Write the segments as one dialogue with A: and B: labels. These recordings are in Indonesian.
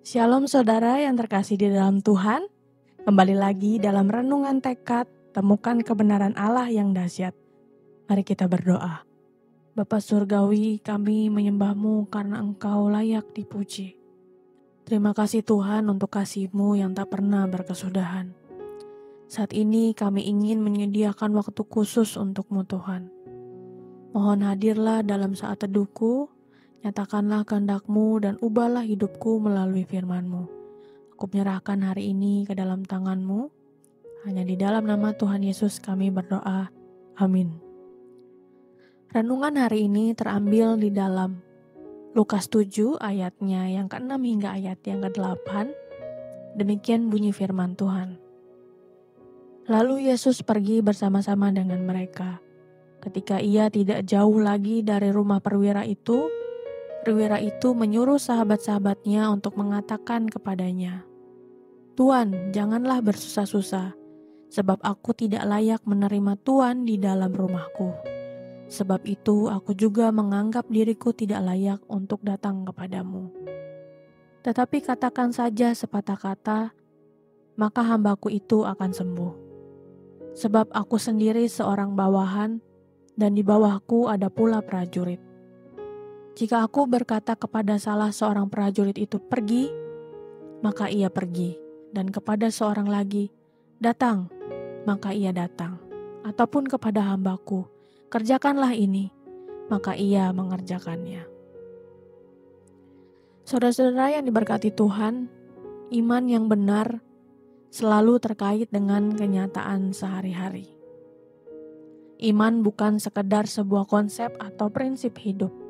A: Shalom saudara yang terkasih di dalam Tuhan. Kembali lagi dalam renungan tekad, temukan kebenaran Allah yang dahsyat. Mari kita berdoa. Bapa Surgawi, kami menyembah-Mu karena Engkau layak dipuji. Terima kasih Tuhan untuk kasih-Mu yang tak pernah berkesudahan. Saat ini kami ingin menyediakan waktu khusus untuk-Mu Tuhan. Mohon hadirlah dalam saat teduhku, nyatakanlah kehendak-Mu dan ubahlah hidupku melalui firman-Mu. Aku menyerahkan hari ini ke dalam tangan-Mu. Hanya di dalam nama Tuhan Yesus kami berdoa. Amin. Renungan hari ini terambil di dalam Lukas 7 ayatnya yang ke-6 hingga ayat yang ke-8. Demikian bunyi firman Tuhan. Lalu Yesus pergi bersama-sama dengan mereka. Ketika ia tidak jauh lagi dari rumah perwira itu menyuruh sahabat-sahabatnya untuk mengatakan kepadanya, "Tuan, janganlah bersusah-susah, sebab aku tidak layak menerima Tuan di dalam rumahku. Sebab itu aku juga menganggap diriku tidak layak untuk datang kepadamu. Tetapi katakan saja sepatah kata, maka hambaku itu akan sembuh. Sebab aku sendiri seorang bawahan, dan di bawahku ada pula prajurit. Jika aku berkata kepada salah seorang prajurit itu pergi, maka ia pergi, dan kepada seorang lagi, datang, maka ia datang. Ataupun kepada hambaku, kerjakanlah ini, maka ia mengerjakannya." Saudara-saudara yang diberkati Tuhan, iman yang benar selalu terkait dengan kenyataan sehari-hari. Iman bukan sekedar sebuah konsep atau prinsip hidup.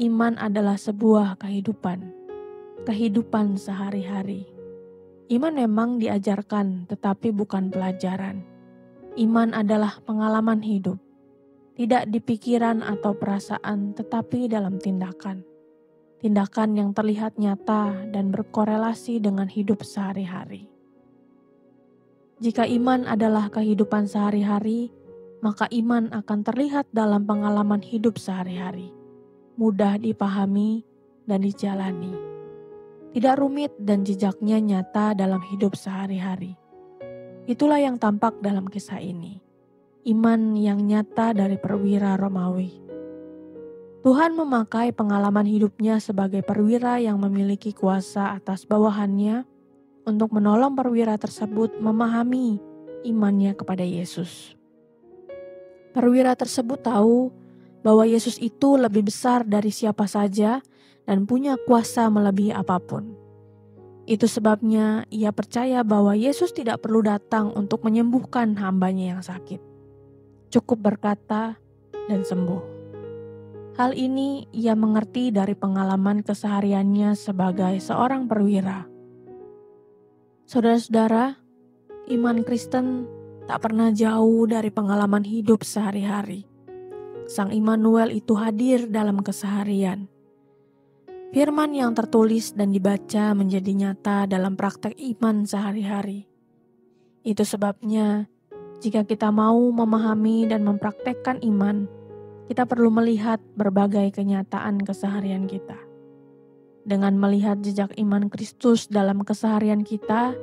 A: Iman adalah sebuah kehidupan sehari-hari. Iman memang diajarkan, tetapi bukan pelajaran. Iman adalah pengalaman hidup, tidak di pikiran atau perasaan, tetapi dalam tindakan. Tindakan yang terlihat nyata dan berkorelasi dengan hidup sehari-hari. Jika iman adalah kehidupan sehari-hari, maka iman akan terlihat dalam pengalaman hidup sehari-hari, mudah dipahami dan dijalani. Tidak rumit dan jejaknya nyata dalam hidup sehari-hari. Itulah yang tampak dalam kisah ini. Iman yang nyata dari perwira Romawi. Tuhan memakai pengalaman hidupnya sebagai perwira yang memiliki kuasa atas bawahannya untuk menolong perwira tersebut memahami imannya kepada Yesus. Perwira tersebut tahu bahwa Yesus itu lebih besar dari siapa saja dan punya kuasa melebihi apapun. Itu sebabnya ia percaya bahwa Yesus tidak perlu datang untuk menyembuhkan hambanya yang sakit. Cukup berkata dan sembuh. Hal ini ia mengerti dari pengalaman kesehariannya sebagai seorang perwira. Saudara-saudara, iman Kristen tak pernah jauh dari pengalaman hidup sehari-hari. Sang Immanuel itu hadir dalam keseharian. Firman yang tertulis dan dibaca menjadi nyata dalam praktek iman sehari-hari. Itu sebabnya, jika kita mau memahami dan mempraktekkan iman, kita perlu melihat berbagai kenyataan keseharian kita. Dengan melihat jejak iman Kristus dalam keseharian kita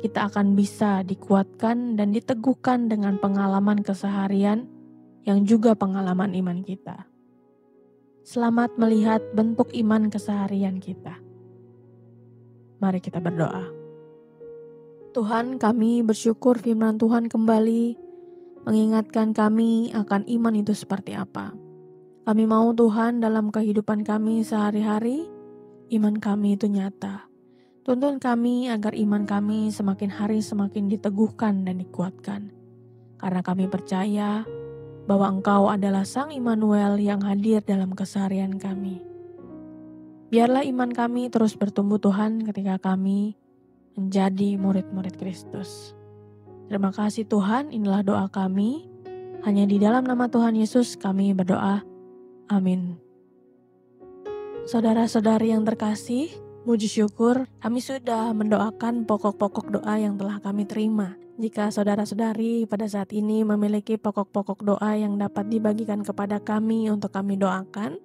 A: akan bisa dikuatkan dan diteguhkan dengan pengalaman keseharian yang juga pengalaman iman kita. Selamat melihat bentuk iman keseharian kita. Mari kita berdoa. Tuhan, kami bersyukur firman Tuhan kembali mengingatkan kami akan iman itu seperti apa. Kami mau Tuhan dalam kehidupan kami sehari-hari, iman kami itu nyata. Tuntun kami agar iman kami semakin hari semakin diteguhkan dan dikuatkan. Karena kami percaya bahwa Engkau adalah Sang Immanuel yang hadir dalam keseharian kami. Biarlah iman kami terus bertumbuh Tuhan ketika kami menjadi murid-murid Kristus. Terima kasih Tuhan, inilah doa kami. Hanya di dalam nama Tuhan Yesus kami berdoa. Amin. Saudara-saudari yang terkasih, puji syukur kami sudah mendoakan pokok-pokok doa yang telah kami terima. Jika saudara-saudari pada saat ini memiliki pokok-pokok doa yang dapat dibagikan kepada kami untuk kami doakan,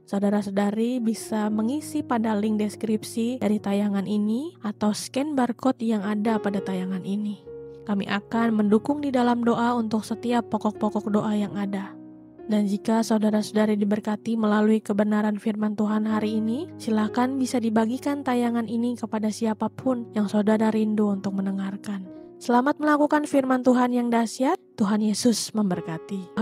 A: Saudara-saudari bisa mengisi pada link deskripsi dari tayangan ini atau scan barcode yang ada pada tayangan ini. Kami akan mendukung di dalam doa untuk setiap pokok-pokok doa yang ada. Dan jika saudara-saudari diberkati melalui kebenaran firman Tuhan hari ini, silakan bisa dibagikan tayangan ini kepada siapapun yang saudara rindu untuk mendengarkan. Selamat melakukan firman Tuhan yang dahsyat. Tuhan Yesus memberkati.